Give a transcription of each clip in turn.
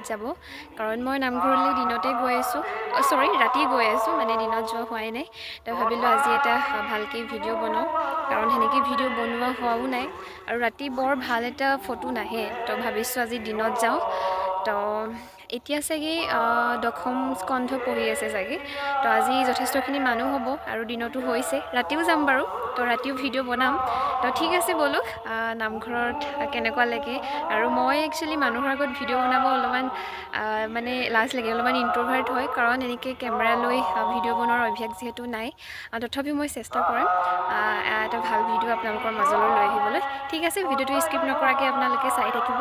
যাব কাৰণ মই নামঘৰলৈ দিনতে গৈ আছোঁ ৰাতি গৈ আছোঁ মানে দিনত যোৱা হোৱাই নাই তো ভাবিলোঁ আজি এটা ভালকৈ ভিডিঅ' বনাওঁ কাৰণ সেনেকৈ ভিডিঅ' বনোৱা হোৱাও নাই আৰু ৰাতি বৰ ভাল এটা ফটো নাহে তো ভাবিছোঁ আজি দিনত যাওঁ তো এতিয়া চাগে দশম স্কন্ধ পঢ়ি আছে চাগে তো আজি যথেষ্টখিনি মানুহ হ'ব আৰু দিনতো হৈছে ৰাতিও যাম বাৰু তো ৰাতিও ভিডিঅ' বনাম তো ঠিক আছে বলক নামঘৰত কেনেকুৱা লাগে আৰু মই একচুৱেলি মানুহৰ আগত ভিডিঅ' বনাব অলপমান মানে লাজ লাগে অলপমান ইণ্ট্ৰভাৰ্ট হয় কাৰণ এনেকৈ কেমেৰা লৈ ভিডিঅ' বনোৱাৰ অভ্যাস যিহেতু নাই তথাপিও মই চেষ্টা কৰিম এটা ভাল ভিডিঅ' আপোনালোকৰ মাজলৈ লৈ আহিবলৈ ঠিক আছে ভিডিঅ'টো স্কিপ নকৰাকৈ আপোনালোকে চাই থাকিব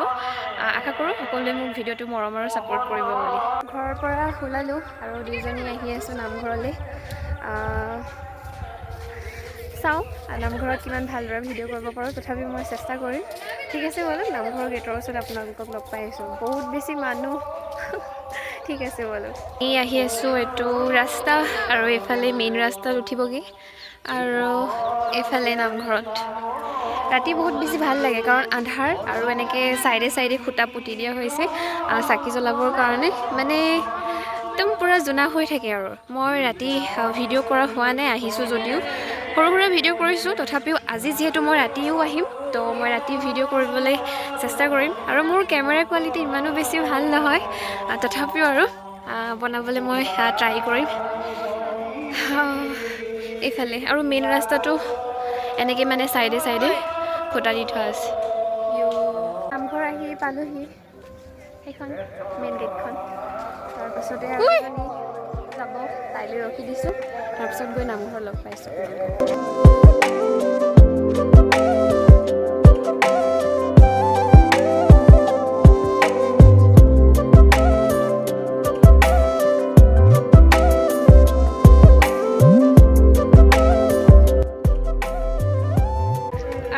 আশা কৰোঁ সকলোৱে মোক ভিডিঅ'টো মৰম আৰু ছাপোৰ্ট কৰিব বুলি ঘৰৰ পৰা ওলালোঁ আৰু দুইজনী আহি আছোঁ নামঘৰলৈ চাওঁ নামঘৰত কিমান ভালদৰে ভিডিঅ' কৰিব পাৰোঁ তথাপিও মই চেষ্টা কৰিম ঠিক আছে ব'লক নামঘৰৰ গেটৰ ওচৰত আপোনালোকক লগ পাই আছোঁ বহুত বেছি মানুহ ঠিক আছে ব'লক এই আহি আছোঁ এইটো ৰাস্তা আৰু এইফালে মেইন ৰাস্তাত উঠিবগৈ আৰু এইফালে নামঘৰত ৰাতি বহুত বেছি ভাল লাগে কাৰণ আন্ধাৰ আৰু এনেকৈ চাইডে চাইডে খুঁটা পুতি দিয়া হৈছে চাকি জ্বলাবৰ কাৰণে মানে একদম পূৰা জোনা হৈ থাকে আৰু মই ৰাতি ভিডিঅ' কৰা হোৱা নাই আহিছোঁ যদিও সৰু সুৰা ভিডিঅ' কৰিছোঁ তথাপিও আজি যিহেতু মই ৰাতিও আহিম তো মই ৰাতি ভিডিঅ' কৰিবলৈ চেষ্টা কৰিম আৰু মোৰ কেমেৰা কোৱালিটি ইমানো বেছি ভাল নহয় তথাপিও আৰু বনাবলৈ মই ট্ৰাই কৰিম এইফালে আৰু মেইন ৰাস্তাটো এনেকৈ মানে চাইডে চাইডে খুঁটা দি থোৱা আছে নামঘৰ আহি পালোহি সেইখন মেইন গেটখন তাৰপাছতে আৰু যাব তাইলৈ ৰখি দিছোঁ তাৰপিছত গৈ নামঘৰ লগ পাইছোঁ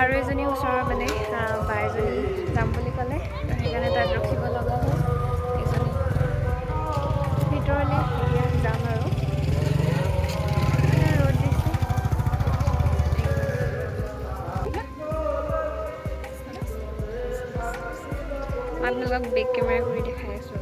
আৰু এজনী ওচৰৰ মানে বা এজনী যাম বুলি ক'লে সেইকাৰণে তাত ৰখিব লগা হ'ল এজনী ভিতৰলৈ এতিয়া যাম আৰু ৰ'দ দিছে আপোনালোকক বেক কেমেৰা কৰি দেখাই আছোঁ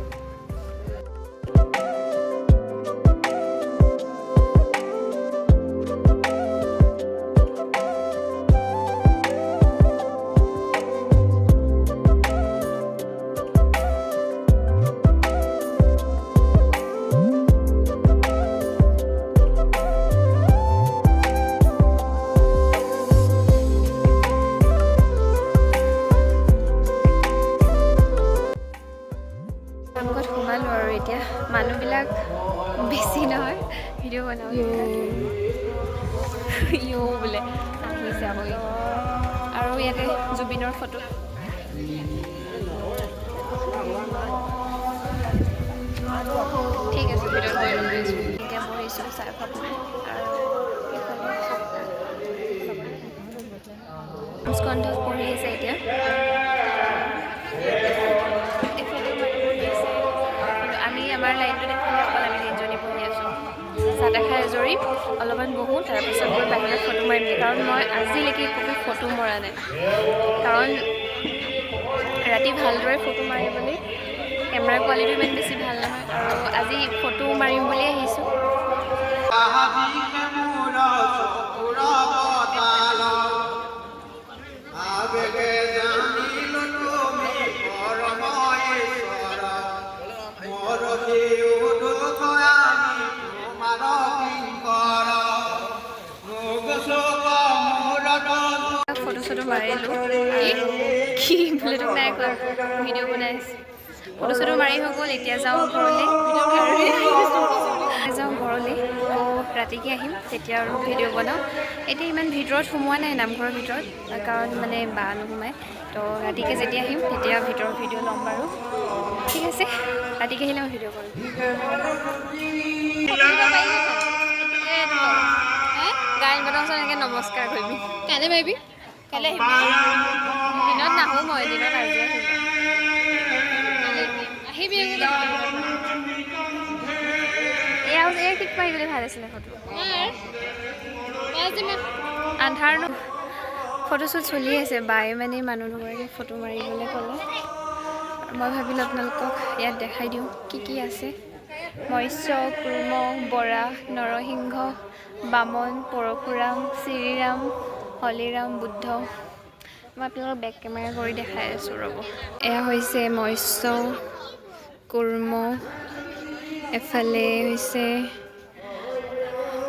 নামঘৰত সোমালোঁ আৰু এতিয়া মানুহবিলাক বেছি নহয় ভিডিঅ' বনাওঁ বোলে আহিছে আকৌ আৰু ইয়াতে জুবিনৰ ফটো ঠিক আছে ভিডিঅ' কৰি লৈছোঁ এতিয়া বহিছোঁ চাহ খাব আৰু স্কন্ধ পঢ়ি আছে এতিয়া আমি আমাৰ লাইনটো দেখোন অকল আমি তিনিজনী পঢ়ি আছোঁ চাহ তাহ খাই আজৰি অলপমান বহোঁ তাৰপিছত গৈ বাহিৰত ফটো মাৰিমগৈ কাৰণ মই আজিলৈকে একো ফটো মৰা নাই কাৰণ ৰাতি ভালদৰে ফটো মাৰিবলৈ কেমেৰা কোৱালিটি ইমান বেছি ভাল নহয় আৰু আজি ফটো মাৰিম বুলি আহিছোঁ ফটো চটো মাৰিলোঁ কি বোলে তোক নাই কোৱা ভিডিঅ' বনাই আছোঁ ফটো চটো মাৰি হৈ গ'ল এতিয়া যাওঁ ঘৰলৈ ৰাতিকৈ আহিম তেতিয়া আৰু ভিডিঅ' বনাওঁ এতিয়া ইমান ভিতৰত সোমোৱা নাই নামঘৰৰ ভিতৰত কাৰণ মানে বা নোসোমায় তো ৰাতিকৈ যেতিয়া আহিম তেতিয়া ভিতৰৰ ভিডিঅ' ল'ম বাৰু ঠিক আছে ৰাতিকৈ আহিলে মই ভিডিঅ' কৰিম গায়ন বাদন এনেকৈ নমস্কাৰ কৰিবি কাইলৈ পাৰিবি কাইলৈ আহিবি দিনত নাহোঁ মই দিনত আজি আহিবি এই ঠিক পাৰিবলৈ ভাল আছিলে ফটো আন্ধাৰ ন ফটোশ্বুট চলি আছে বায়ে মানে মানুহ দুগৰাকীক ফটো মাৰিবলৈ ক'লে মই ভাবিলোঁ আপোনালোকক ইয়াত দেখাই দিওঁ কি আছে। মৎস্য, কুৰ্ম, বৰা, নৰসিংহ, বামন, পৰশুৰাম, শ্ৰীৰাম, হলিৰাম, বুদ্ধ। মই আপোনালোকক বেক কেমেৰা কৰি দেখাই আছোঁ ৰ'ব। এয়া হৈছে মৎস্য, কুৰ্ম, এফালে হৈছে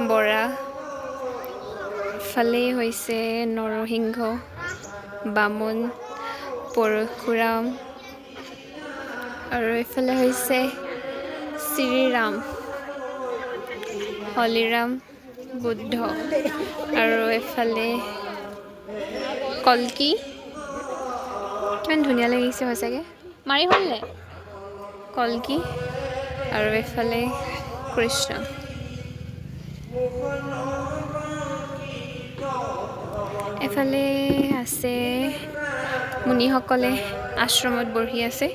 বৰা, এফালে হৈছে নৰসিংহ, বামন, পৰশুৰাম আৰু এইফালে হৈছে শ্ৰীৰাম, হলিৰাম, বুদ্ধ আৰু এফালে কল্কি। কিমান ধুনীয়া লাগিছে সঁচাকৈ, মাৰি হ'লনে? কল্কি আৰু এফালে কৃষ্ণ। এফালে আছে মুনিসকলে আশ্ৰমত বহি আছে।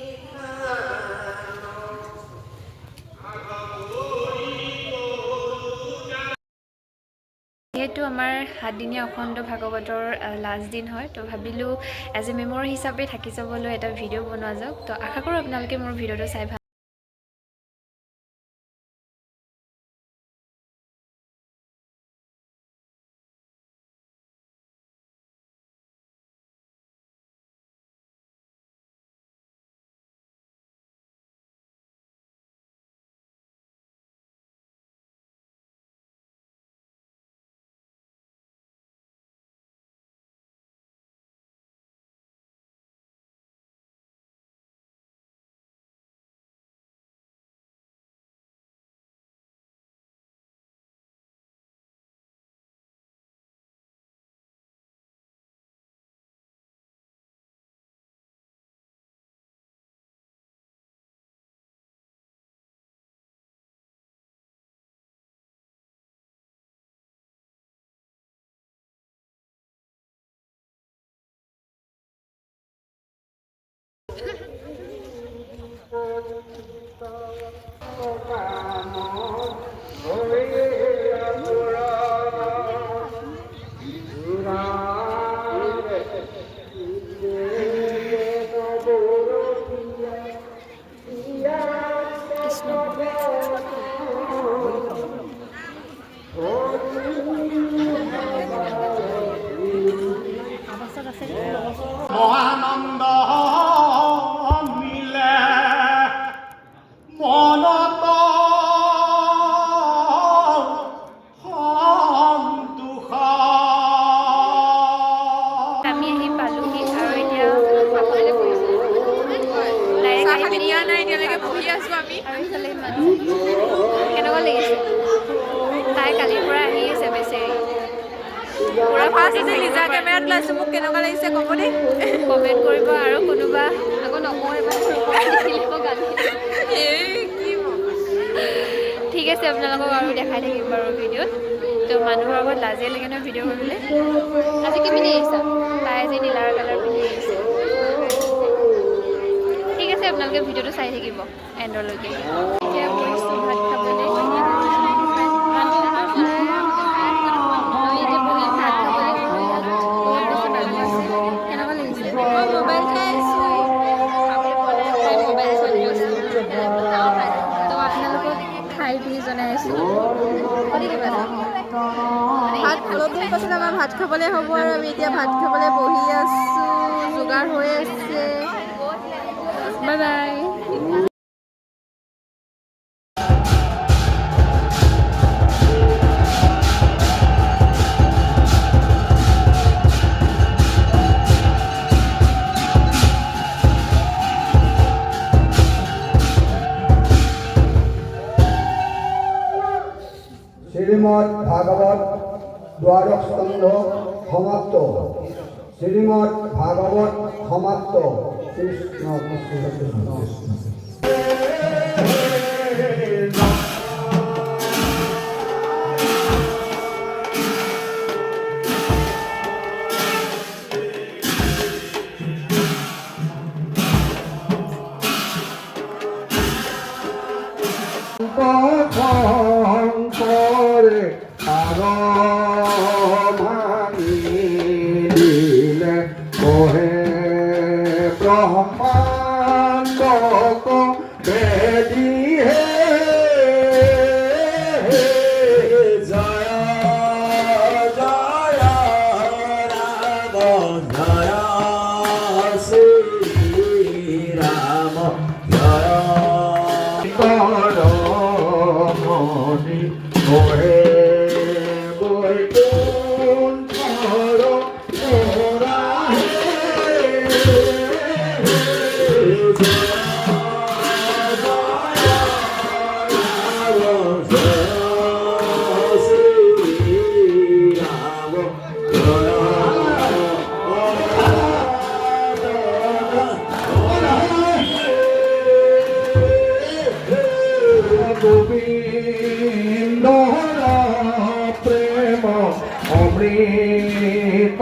যিহেতু আমাৰ 7 দিনীয়া অখণ্ড ভাগৱতৰ লাষ্ট দিন হয়, তো ভাবিলোঁ এজ এ মেমৰি হিচাপে থাকি যাবলৈ এটা ভিডিঅ' বনোৱা যাওক। তো আশা কৰোঁ আপোনালোকে মোৰ ভিডিঅ'টো চাই ভাল মহানন্দ মিলে মনত সন্তোষ। আমি আহি পালোহি আৰু এতিয়া খাবলৈ বহিছোঁ। নাই এতিয়ালৈকে বহি আছোঁ আমি। আৰু এইফালে মানুহ কেনেকুৱা লাগিছে? তাই কালিৰ পৰা আহি আছে বেচেৰি। পুৰা ফাৰ্ষ্ট আছে নিজা কেমেৰাত লৈছোঁ। মোক কেনেকুৱা লাগিছে ক'ব দেই, কমেণ্ট কৰিব। আৰু কোনোবা আকৌ নকওঁ এবাৰ ঠিক আছে, আপোনালোকক আৰু দেখাই থাকিম বাৰু ভিডিঅ'ত। তো মানুহৰ আগত লাজিয়ে লাগে নহয় ভিডিঅ' কৰিবলৈ। আজি কি পিন্ধি আহিছা? তাই আজি নীলা কালাৰ পিন্ধি আহিছে। ঠিক আছে, আপোনালোকে ভিডিঅ'টো চাই থাকিব এণ্ডলৈকে। এতিয়া গৈছোঁ ভাত খাবলৈ। খাই পিনি জনাই আছোঁ। ভাত অলপ দেৰি পাছত আমাৰ ভাত খাবলৈ হ'ব আৰু আমি এতিয়া ভাত খাবলৈ বহি আছোঁ। যোগাৰ হৈ আছে। Bye bye. শ্রীমদ্ ভাগবত দ্বাদশ স্কন্ধ সমাপ্ত। শ্রীমদ্ ভাগবত সমাপ্ত। কৃষ্ণ কৃষ্ণ শঙ্করে ভানি দিলে কহে ব্রহ্মাণ্ড दी है जया जया राम जया श्री राम जया करमणि मोहे বৈকুণ্ঠর গোবিন্দ প্রেম অমৃতর